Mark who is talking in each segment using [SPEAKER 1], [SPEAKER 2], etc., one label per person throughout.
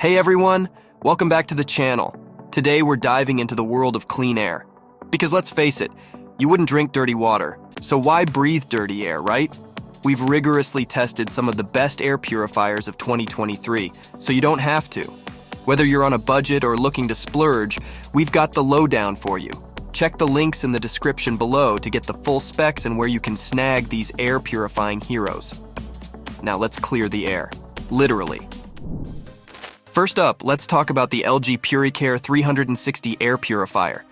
[SPEAKER 1] Hey everyone, welcome back to the channel. Today we're diving into the world of clean air. Because let's face it, you wouldn't drink dirty water, so why breathe dirty air, right? We've rigorously tested some of the best air purifiers of 2023, so you don't have to. Whether you're on a budget or looking to splurge, we've got the lowdown for you. Check the links in the description below to get the full specs and where you can snag these air purifying heroes. Now let's clear the air, literally. First up, let's talk about the LG PuriCare 360 Air Purifier.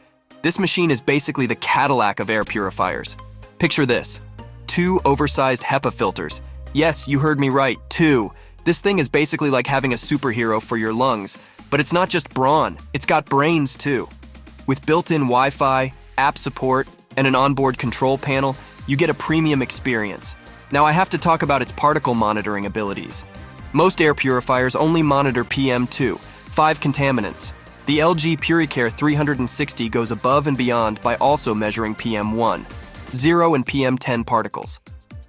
[SPEAKER 1] This machine is basically the Cadillac of air purifiers. Picture this, 2 oversized HEPA filters. Yes, you heard me right, 2. This thing is basically like having a superhero for your lungs, but it's not just brawn, it's got brains too. With built-in Wi-Fi, app support, and an onboard control panel, you get a premium experience. Now I have to talk about its particle monitoring abilities. Most air purifiers only monitor PM2, 5 contaminants. The LG PuriCare 360 goes above and beyond by also measuring PM1, 0 and PM10 particles.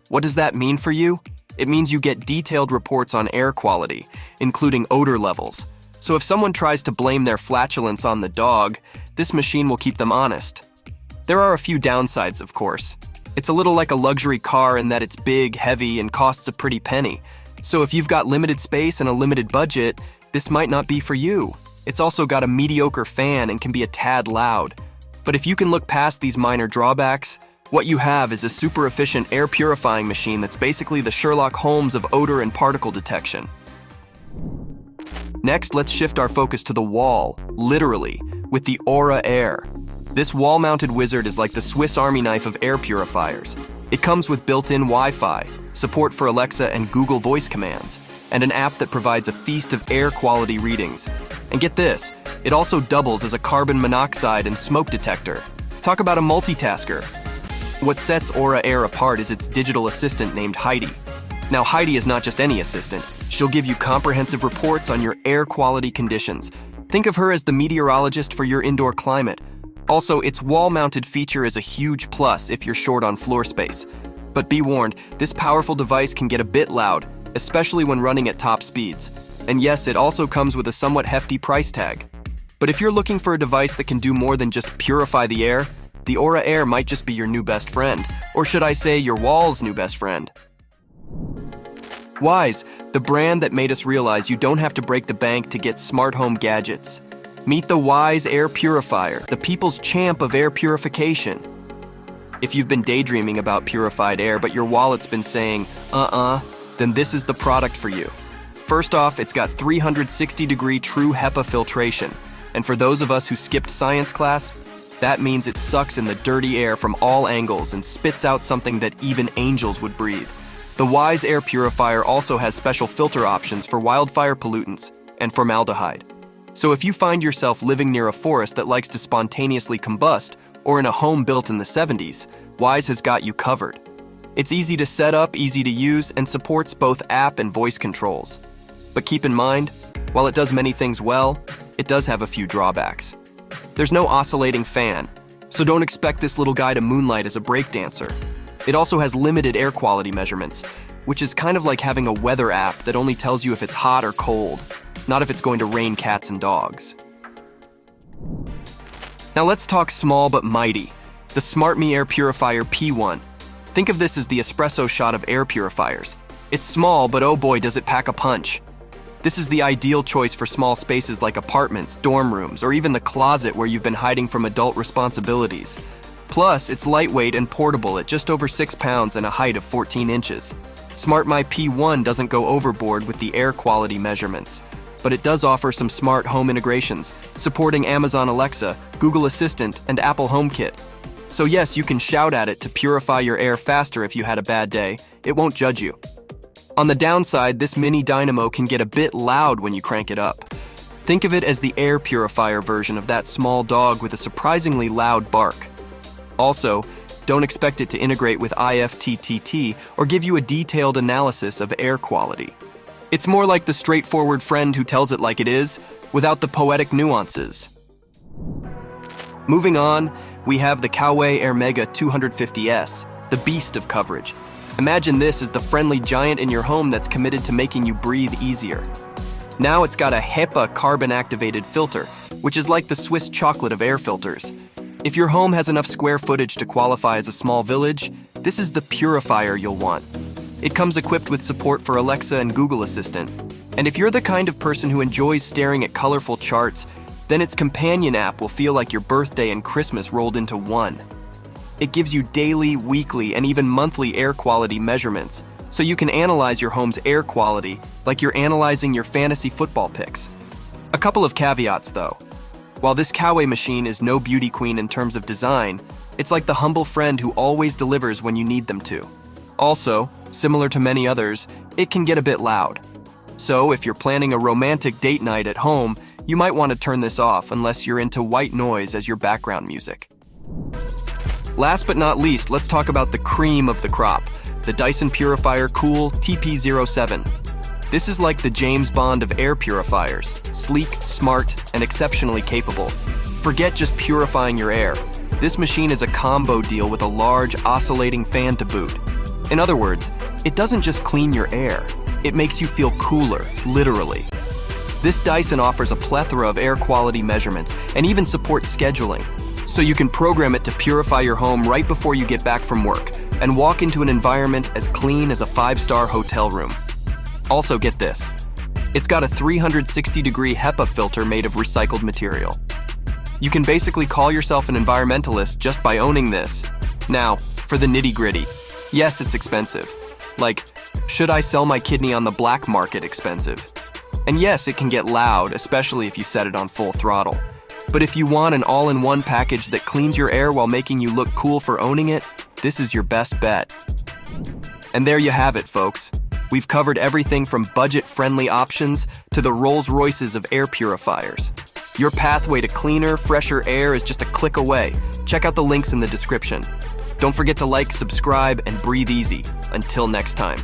[SPEAKER 1] What does that mean for you? It means you get detailed reports on air quality, including odor levels. So if someone tries to blame their flatulence on the dog, this machine will keep them honest. There are a few downsides, of course. It's a little like a luxury car in that it's big, heavy, and costs a pretty penny. So if you've got limited space and a limited budget, this might not be for you. It's also got a mediocre fan and can be a tad loud. But if you can look past these minor drawbacks, what you have is a super efficient air purifying machine that's basically the Sherlock Holmes of odor and particle detection. Next, let's shift our focus to the wall, literally, with the Aura Air. This wall-mounted wizard is like the Swiss Army knife of air purifiers. It comes with built-in Wi-Fi, support for Alexa and Google voice commands, and an app that provides a feast of air quality readings. And get this, it also doubles as a carbon monoxide and smoke detector. Talk about a multitasker. What sets Aura Air apart is its digital assistant named Heidi. Now Heidi is not just any assistant. She'll give you comprehensive reports on your air quality conditions. Think of her as the meteorologist for your indoor climate. Also, its wall-mounted feature is a huge plus if you're short on floor space. But be warned, this powerful device can get a bit loud, especially when running at top speeds. And yes, it also comes with a somewhat hefty price tag. But if you're looking for a device that can do more than just purify the air, the Aura Air might just be your new best friend. Or should I say, your wall's new best friend. Wyze, the brand that made us realize you don't have to break the bank to get smart home gadgets. Meet the Wyze Air Purifier, the people's champ of air purification. If you've been daydreaming about purified air but your wallet's been saying, then this is the product for you. First off, it's got 360-degree true HEPA filtration. And for those of us who skipped science class, that means it sucks in the dirty air from all angles and spits out something that even angels would breathe. The Wyze Air Purifier also has special filter options for wildfire pollutants and formaldehyde. So if you find yourself living near a forest that likes to spontaneously combust, or in a home built in the 70s, Wyze has got you covered. It's easy to set up, easy to use, and supports both app and voice controls. But keep in mind, while it does many things well, it does have a few drawbacks. There's no oscillating fan, so don't expect this little guy to moonlight as a breakdancer. It also has limited air quality measurements, which is kind of like having a weather app that only tells you if it's hot or cold, not if it's going to rain cats and dogs. Now let's talk small but mighty, the Smartmi Air Purifier P1. Think of this as the espresso shot of air purifiers. It's small, but oh boy does it pack a punch. This is the ideal choice for small spaces like apartments, dorm rooms, or even the closet where you've been hiding from adult responsibilities. Plus, it's lightweight and portable at just over 6 pounds and a height of 14 inches. Smartmi P1 doesn't go overboard with the air quality measurements, but it does offer some smart home integrations, supporting Amazon Alexa, Google Assistant, and Apple HomeKit. So yes, you can shout at it to purify your air faster if you had a bad day. It won't judge you. On the downside, this mini dynamo can get a bit loud when you crank it up. Think of it as the air purifier version of that small dog with a surprisingly loud bark. Also, don't expect it to integrate with IFTTT or give you a detailed analysis of air quality. It's more like the straightforward friend who tells it like it is, without the poetic nuances. Moving on, we have the Coway Airmega 250S, the beast of coverage. Imagine this as the friendly giant in your home that's committed to making you breathe easier. Now it's got a HEPA carbon-activated filter, which is like the Swiss chocolate of air filters. If your home has enough square footage to qualify as a small village, this is the purifier you'll want. It comes equipped with support for Alexa and Google Assistant. And if you're the kind of person who enjoys staring at colorful charts, then its companion app will feel like your birthday and Christmas rolled into one. It gives you daily, weekly, and even monthly air quality measurements, so you can analyze your home's air quality like you're analyzing your fantasy football picks. A couple of caveats though. While this Coway machine is no beauty queen in terms of design, it's like the humble friend who always delivers when you need them to. Also, similar to many others, it can get a bit loud. So if you're planning a romantic date night at home, you might want to turn this off unless you're into white noise as your background music. Last but not least, let's talk about the cream of the crop, the Dyson Purifier Cool TP07. This is like the James Bond of air purifiers, sleek, smart, and exceptionally capable. Forget just purifying your air. This machine is a combo deal with a large, oscillating fan to boot. In other words, it doesn't just clean your air, it makes you feel cooler, literally. This Dyson offers a plethora of air quality measurements and even supports scheduling, so you can program it to purify your home right before you get back from work and walk into an environment as clean as a 5-star hotel room. Also get this, it's got a 360-degree HEPA filter made of recycled material. You can basically call yourself an environmentalist just by owning this. Now, for the nitty-gritty. Yes, it's expensive. Like, should I sell my kidney on the black market expensive? And yes, it can get loud, especially if you set it on full throttle. But if you want an all-in-one package that cleans your air while making you look cool for owning it, this is your best bet. And there you have it, folks. We've covered everything from budget-friendly options to the Rolls-Royces of air purifiers. Your pathway to cleaner, fresher air is just a click away. Check out the links in the description. Don't forget to like, subscribe, and breathe easy. Until next time.